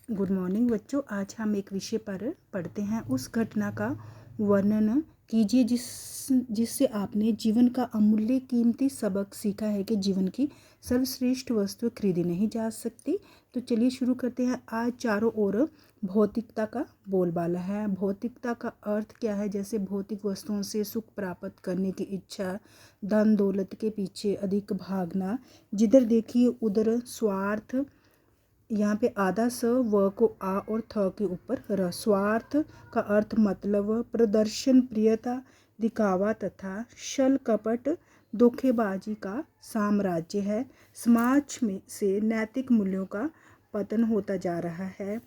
Good morning बच्चों। आज हम एक विषय पर पढ़ते हैं। उस घटना का वर्णन कीजिए जिससे आपने जीवन का अमूल्य कीमती सबक सीखा है कि जीवन की सर्वश्रेष्ठ वस्तु खरीदी नहीं जा सकती। तो चलिए शुरू करते हैं। आज चारों ओर भौतिकता का बोलबाला है। भौतिकता का अर्थ क्या है? जैसे भौतिक वस्तुओं से सुख प्राप्त करने की इच्छा, धन दौलत के पीछे अधिक भागना, जिधर देखिए उधर स्वार्थ। यहाँ पे आधा स व को आ और थ के ऊपर र। स्वार्थ का अर्थ मतलब प्रदर्शन, प्रियता, दिखावा तथा छल कपट, धोखेबाजी का साम्राज्य है। समाज में से नैतिक मूल्यों का पतन होता जा रहा है।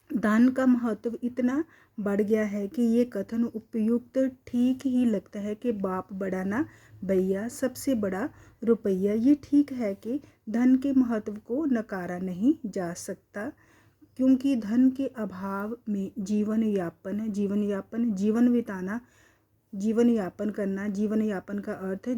धन का महत्व इतना बढ़ गया है कि ये कथन उपयुक्त ठीक ही लगता है कि बाप बड़ा ना भैया, सबसे बड़ा रुपया। ये ठीक है कि धन के महत्व को नकारा नहीं जा सकता, क्योंकि धन के अभाव में जीवन यापन करना, जीवन यापन का अर्थ है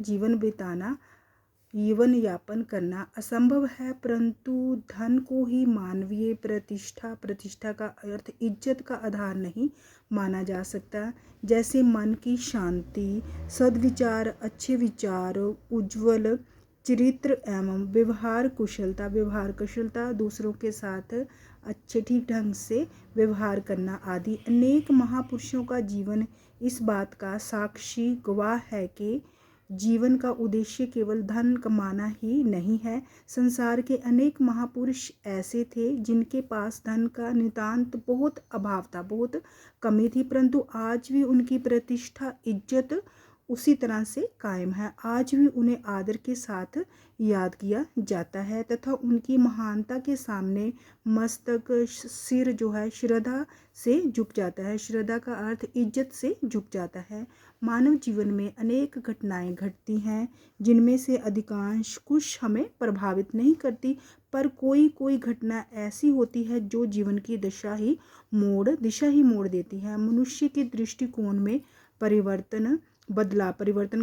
जीवन यापन करना असंभव है। परंतु धन को ही मानवीय प्रतिष्ठा का अर्थ इज्जत का आधार नहीं माना जा सकता। जैसे मन की शांति, सद्विचार, अच्छे विचार, उज्ज्वल चरित्र एवं व्यवहार कुशलता, दूसरों के साथ अच्छे ठीक ढंग से व्यवहार करना आदि। अनेक महापुरुषों का जीवन इस बात का साक्षी गवाह है कि जीवन का उद्देश्य केवल धन कमाना ही नहीं है। संसार के अनेक महापुरुष ऐसे थे जिनके पास धन का नितांत बहुत अभाव था, बहुत कमी थी, परंतु आज भी उनकी प्रतिष्ठा, इज्जत उसी तरह से कायम है। आज भी उन्हें आदर के साथ याद किया जाता है तथा उनकी महानता के सामने मस्तक, सिर जो है श्रद्धा से झुक जाता है। श्रद्धा का अर्थ इज्जत से झुक जाता है। मानव जीवन में अनेक घटनाएं घटती हैं, जिनमें से अधिकांश कुछ हमें प्रभावित नहीं करती, पर कोई कोई घटना ऐसी होती है जो जीवन की दिशा ही मोड़ देती है। मनुष्य के दृष्टिकोण में परिवर्तन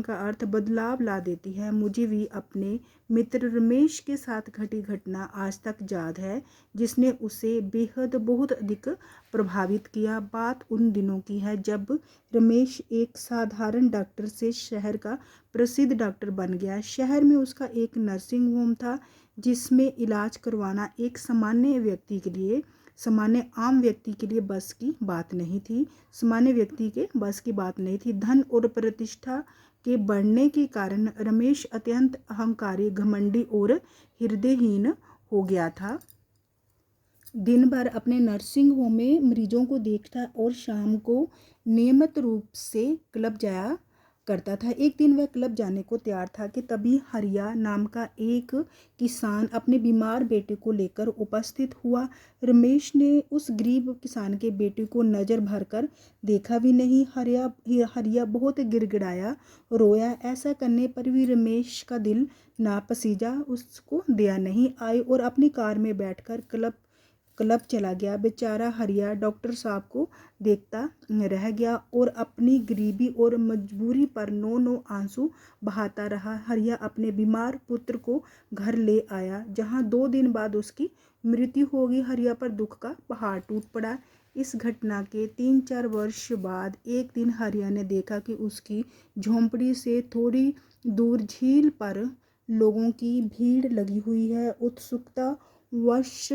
का अर्थ बदलाव ला देती है। मुझे भी अपने मित्र रमेश के साथ घटी घटना आज तक याद है, जिसने उसे बेहद बहुत अधिक प्रभावित किया। बात उन दिनों की है जब रमेश एक साधारण डॉक्टर से शहर का प्रसिद्ध डॉक्टर बन गया। शहर में उसका एक नर्सिंग होम था, जिसमें इलाज करवाना एक सामान्य आम व्यक्ति के लिए बस की बात नहीं थी। धन और प्रतिष्ठा के बढ़ने के कारण रमेश अत्यंत अहंकारी, घमंडी और हृदयहीन हो गया था। दिन भर अपने नर्सिंग होम में मरीजों को देखता और शाम को नियमित रूप से क्लब जाया करता था। एक दिन वह क्लब जाने को तैयार था कि तभी हरिया नाम का एक किसान अपने बीमार बेटे को लेकर उपस्थित हुआ। रमेश ने उस गरीब किसान के बेटे को नज़र भरकर देखा भी नहीं। हरिया बहुत गिड़गिड़ाया, रोया। ऐसा करने पर भी रमेश का दिल नापसीजा उसको दया नहीं आई और अपनी कार में बैठकर क्लब चला गया। बेचारा हरिया डॉक्टर साहब को देखता रह गया और अपनी गरीबी और मजबूरी पर नो आंसू बहाता रहा। हरिया अपने बीमार पुत्र को घर ले आया, जहां 2 दिन बाद उसकी मृत्यु हो गई। हरिया पर दुख का पहाड़ टूट पड़ा। इस घटना के 3-4 वर्ष बाद एक दिन हरिया ने देखा कि उसकी झोंपड़ी से थोड़ी दूर झील पर लोगों की भीड़ लगी हुई है। उत्सुकता वश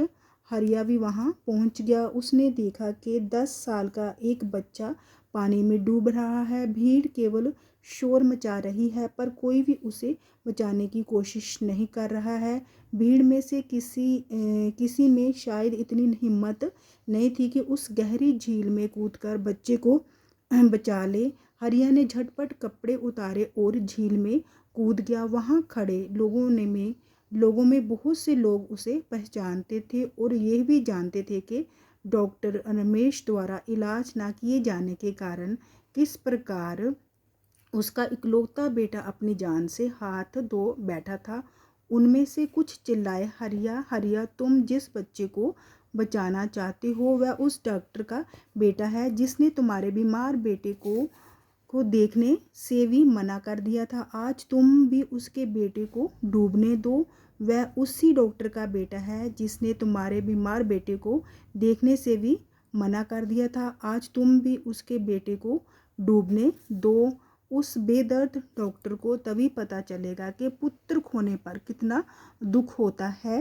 हरिया भी वहां पहुंच गया। उसने देखा कि 10 साल का एक बच्चा पानी में डूब रहा है। भीड़ केवल शोर मचा रही है, पर कोई भी उसे बचाने की कोशिश नहीं कर रहा है। भीड़ में से किसी में शायद इतनी हिम्मत नहीं थी कि उस गहरी झील में कूदकर बच्चे को बचा ले। हरिया ने झटपट कपड़े उतारे और झील में कूद गया। वहां खड़े लोगों में बहुत से लोग उसे पहचानते थे और यह भी जानते थे कि डॉक्टर रमेश द्वारा इलाज ना किए जाने के कारण किस प्रकार उसका इकलौता बेटा अपनी जान से हाथ धो बैठा था। उनमें से कुछ चिल्लाए, हरिया, तुम जिस बच्चे को बचाना चाहते हो वह उस डॉक्टर का बेटा है जिसने तुम्हारे बीमार बेटे को देखने से भी मना कर दिया था। आज तुम भी उसके बेटे को डूबने दो। वह उसी डॉक्टर का बेटा है जिसने तुम्हारे बीमार बेटे को देखने से भी मना कर दिया था। आज तुम भी उसके बेटे को डूबने दो। उस बेदर्द डॉक्टर को तभी पता चलेगा कि पुत्र खोने पर कितना दुख होता है।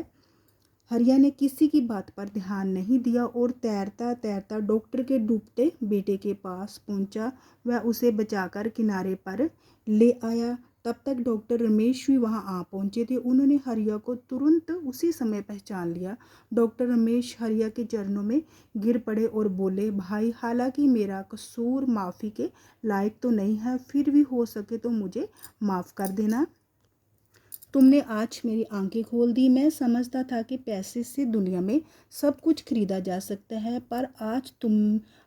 हरिया ने किसी की बात पर ध्यान नहीं दिया और तैरता तैरता डॉक्टर के डूबते बेटे के पास पहुंचा। वह उसे बचाकर किनारे पर ले आया। तब तक डॉक्टर रमेश भी वहां आ पहुंचे थे। उन्होंने हरिया को तुरंत उसी समय पहचान लिया। डॉक्टर रमेश हरिया के चरणों में गिर पड़े और बोले, भाई, हालांकि मेरा कसूर माफ़ी के लायक तो नहीं है, फिर भी हो सके तो मुझे माफ़ कर देना। तुमने आज मेरी आंखें खोल दी। मैं समझता था कि पैसे से दुनिया में सब कुछ खरीदा जा सकता है, पर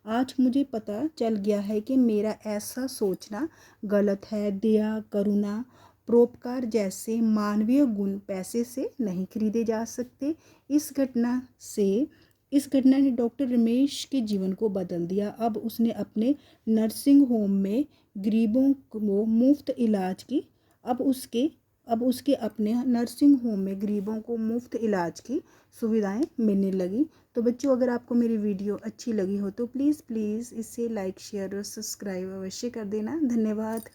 आज मुझे पता चल गया है कि मेरा ऐसा सोचना गलत है। दया, करुणा, परोपकार जैसे मानवीय गुण पैसे से नहीं खरीदे जा सकते। इस घटना ने डॉक्टर रमेश के जीवन को बदल दिया। अब उसने अपने नर्सिंग होम में गरीबों को मुफ्त इलाज की अब उसके अपने नर्सिंग होम में गरीबों को मुफ्त इलाज की सुविधाएं मिलने लगी। तो बच्चों, अगर आपको मेरी वीडियो अच्छी लगी हो तो प्लीज़ इसे लाइक, शेयर और सब्सक्राइब अवश्य कर देना। धन्यवाद।